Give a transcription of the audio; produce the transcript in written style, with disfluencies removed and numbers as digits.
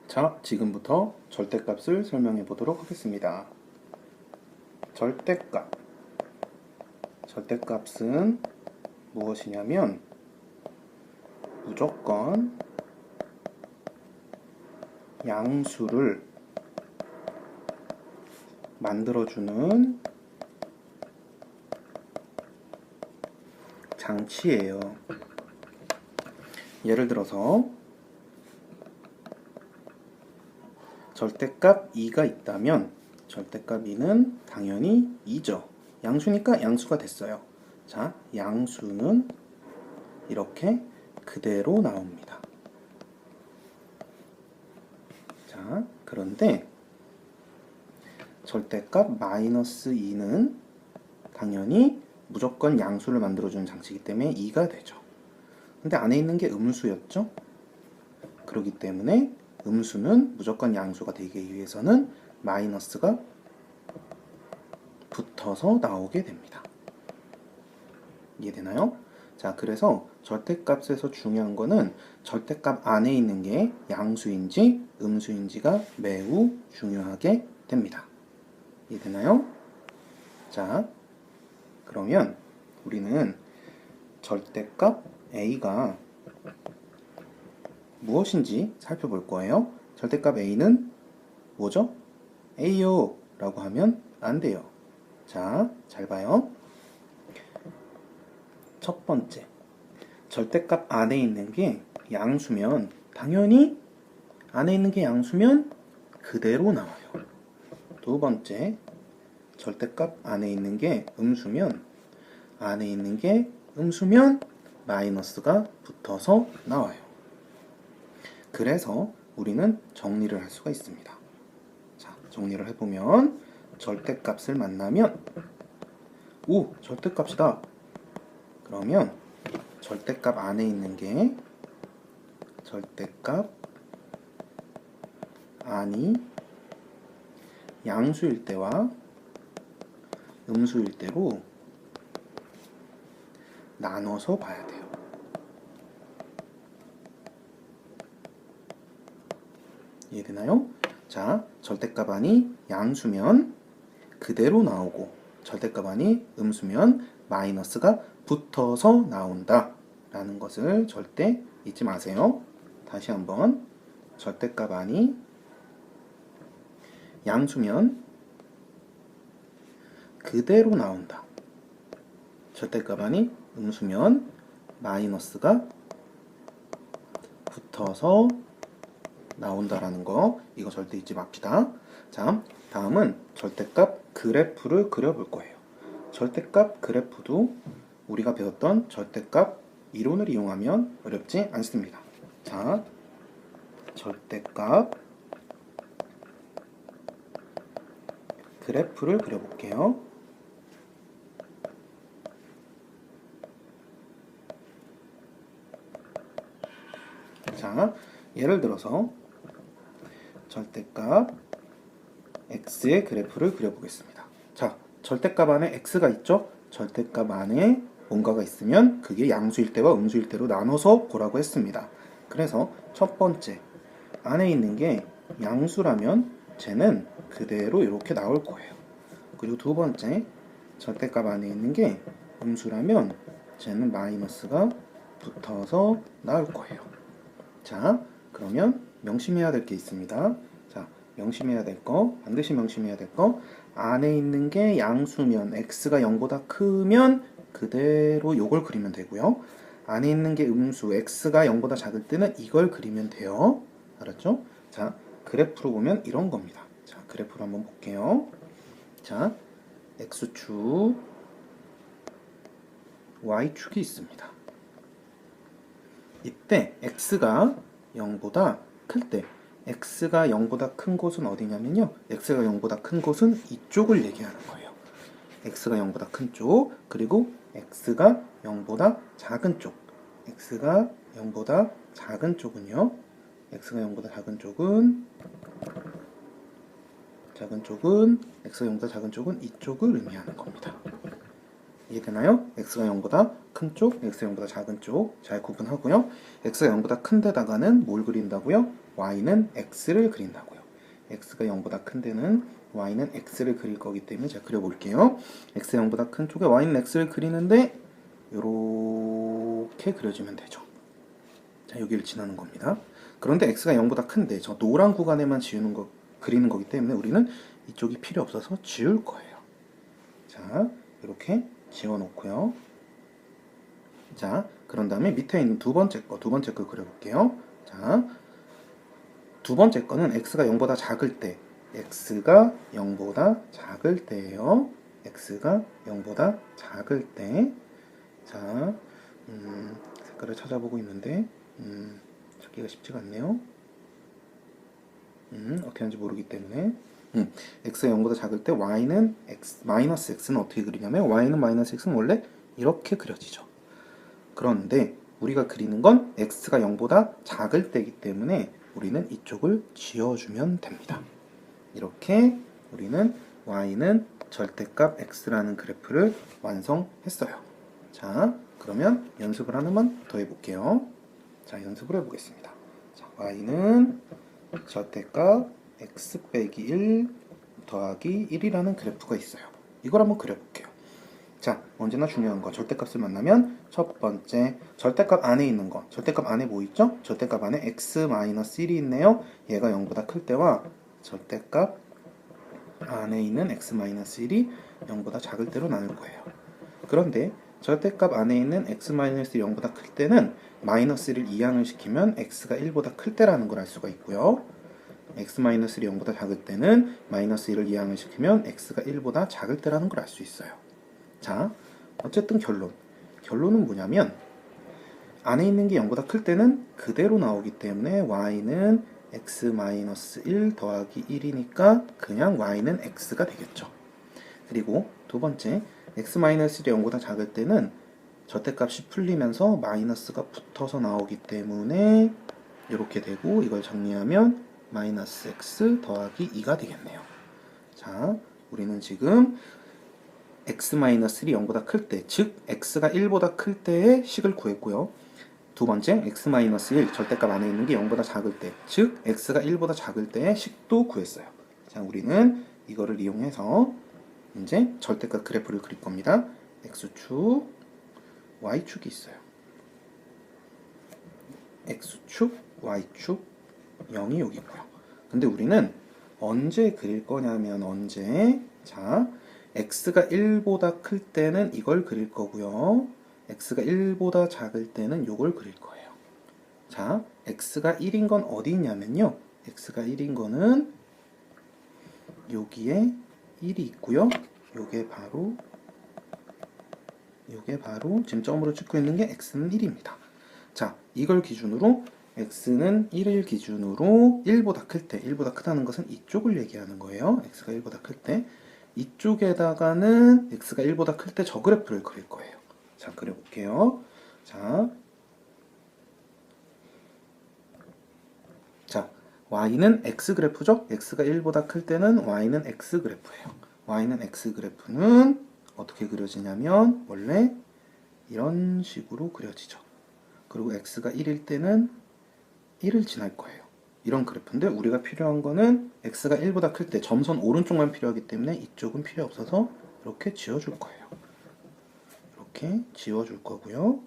자, 지금부터 절대값을 설명해 보도록 하겠습니다. 절대값. 절대값은 무엇이냐면 무조건 양수를 만들어주는 장치예요. 예를 들어서 절대값 2가 있다면 절대값 2는 당연히 2죠. 양수니까 양수가 됐어요. 자, 양수는 이렇게 그대로 나옵니다. 자, 그런데 절대값 마이너스 2는 당연히 무조건 양수를 만들어주는 장치이기 때문에 2가 되죠. 근데 안에 있는 게 음수였죠? 그렇기 때문에 음수는 무조건 양수가 되기 위해서는 마이너스가 붙어서 나오게 됩니다. 이해되나요? 자, 그래서 절대값에서 중요한 거는 절대값 안에 있는 게 양수인지 음수인지가 매우 중요하게 됩니다. 이해되나요? 자, 그러면 우리는 절대값 A가 무엇인지 살펴볼 거예요. 절대값 A는 뭐죠? A요 라고 하면 안 돼요. 자, 잘 봐요. 첫 번째, 절대값 안에 있는 게 양수면 당연히 안에 있는 게 양수면 그대로 나와요. 두 번째, 절대값 안에 있는 게 음수면 안에 있는 게 음수면 마이너스가 붙어서 나와요. 그래서 우리는 정리를 할 수가 있습니다. 자, 정리를 해보면 절대값을 만나면 오, 절대값이다. 그러면 절대값 안에 있는 게 절대값 안이 양수일 때와 음수일 때로 나눠서 봐야 돼요. 이해되나요? 자, 절대값 안이 양수면 그대로 나오고 절대값 안이 음수면 마이너스가 붙어서 나온다 라는 것을 절대 잊지 마세요. 다시 한번 절대값 안이 양수면 그대로 나온다. 절대값 안이 음수면 마이너스가 붙어서 나온다라는 거, 이거 절대 잊지 맙시다. 자, 다음은 절대값 그래프를 그려볼 거예요. 절대값 그래프도 우리가 배웠던 절대값 이론을 이용하면 어렵지 않습니다. 자, 절대값 그래프를 그려볼게요. 자, 예를 들어서 절대값 x의 그래프를 그려보겠습니다. 자, 절대값 안에 x가 있죠? 절대값 안에 뭔가가 있으면 그게 양수일 때와 음수일 때로 나눠서 보라고 했습니다. 그래서 첫 번째, 안에 있는 게 양수라면 쟤는 그대로 이렇게 나올 거예요. 그리고 두 번째, 절대값 안에 있는 게 음수라면 쟤는 마이너스가 붙어서 나올 거예요. 자, 그러면 명심해야 될 게 있습니다. 자, 명심해야 될 거, 반드시 명심해야 될 거, 안에 있는 게 양수면 x가 0보다 크면 그대로 요걸 그리면 되고요. 안에 있는 게 음수 x가 0보다 작을 때는 이걸 그리면 돼요. 알았죠? 자, 그래프로 보면 이런 겁니다. 자, 그래프로 한번 볼게요. 자, x축, y축이 있습니다. 이때 x가 0보다 클 때, x가 0보다 큰 곳은 어디냐면요, x가 0보다 큰 곳은 이쪽을 얘기하는 거예요. x가 0보다 큰 쪽, 그리고 x가 0보다 작은 쪽. x가 0보다 작은 쪽은요, x가 0보다 작은 쪽은 x가 0보다 작은 쪽은 이쪽을 의미하는 겁니다. 이해되나요? x가 0보다 큰 쪽, x가 0보다 작은 쪽 잘 구분하고요. x가 0보다 큰 데다가는 뭘 그린다고요? y는 x를 그린다고요. x가 0보다 큰 데는 y는 x를 그릴 거기 때문에 제가 그려볼게요. x가 0보다 큰 쪽에 y는 x를 그리는데 이렇게 그려지면 되죠. 자, 여기를 지나는 겁니다. 그런데 x가 0보다 큰데 저 노란 구간에만 그리는 거기 때문에 우리는 이쪽이 필요 없어서 지울 거예요. 자, 이렇게 지워놓고요. 자, 그런 다음에 밑에 있는 두 번째 거 그려볼게요. 자, 두 번째 거는 x가 0보다 작을 때, x가 0보다 작을 때예요. x가 0보다 작을 때. 자, 색깔을 찾아보고 있는데, 찾기가 쉽지가 않네요. 어떻게 하는지 모르기 때문에. x가 0보다 작을 때 y는 마이너스 x는 어떻게 그리냐면 y는 마이너스 x는 원래 이렇게 그려지죠. 그런데 우리가 그리는 건 x가 0보다 작을 때이기 때문에 우리는 이쪽을 지워주면 됩니다. 이렇게 우리는 y는 절대값 x라는 그래프를 완성했어요. 자, 그러면 연습을 하나만 더 해볼게요. 자, 연습을 해보겠습니다. 자, y는 절대값 x 빼기 1 더하기 1이라는 그래프가 있어요. 이걸 한번 그려볼게요. 자, 언제나 중요한 거 절대값을 만나면 첫 번째 절대값 안에 있는 거, 절대값 안에 뭐 있죠? 절대값 안에 x-1이 있네요. 얘가 0보다 클 때와 절대값 안에 있는 x-1이 0보다 작을 때로 나눌 거예요. 그런데 절대값 안에 있는 x-1이 0보다 클 때는 마이너스를 이항을 시키면 x가 1보다 클 때라는 걸 알 수가 있고요. x-1이 0보다 작을 때는 마이너스 1을 이항을 시키면 x가 1보다 작을 때라는 걸 알 수 있어요. 자, 어쨌든 결론은 뭐냐면 안에 있는 게 0보다 클 때는 그대로 나오기 때문에 y는 x-1 더하기 1이니까 그냥 y는 x가 되겠죠. 그리고 두 번째, x-1이 0보다 작을 때는 절대값이 풀리면서 마이너스가 붙어서 나오기 때문에 이렇게 되고 이걸 정리하면 마이너스 x 더하기 2가 되겠네요. 자, 우리는 지금 x-1이 0보다 클 때, 즉 x가 1보다 클 때의 식을 구했고요. 두 번째, x-1 절대값 안에 있는 게 0보다 작을 때, 즉 x가 1보다 작을 때의 식도 구했어요. 자, 우리는 이거를 이용해서 이제 절대값 그래프를 그릴 겁니다. x축, y축이 있어요. x축, y축, 0이 여기 있고요. 근데 우리는 언제 그릴 거냐면 자, x가 1보다 클 때는 이걸 그릴 거고요. x가 1보다 작을 때는 이걸 그릴 거예요. 자, x가 1인 건 어디 있냐면요. x가 1인 거는 여기에 1이 있고요. 요게 바로 지금 점으로 찍고 있는 게 x는 1입니다. 자, 이걸 기준으로 x는 1을 기준으로 1보다 클 때, 1보다 크다는 것은 이쪽을 얘기하는 거예요. x가 1보다 클 때. 이쪽에다가는 x가 1보다 클 때 저 그래프를 그릴 거예요. 자, 그려볼게요. 자, y는 x 그래프죠? x가 1보다 클 때는 y는 x 그래프예요. y는 x 그래프는 어떻게 그려지냐면 원래 이런 식으로 그려지죠. 그리고 x가 1일 때는 1을 지날 거예요. 이런 그래프인데 우리가 필요한 거는 x가 1보다 클 때 점선 오른쪽만 필요하기 때문에 이쪽은 필요 없어서 이렇게 지워줄 거예요. 이렇게 지워줄 거고요.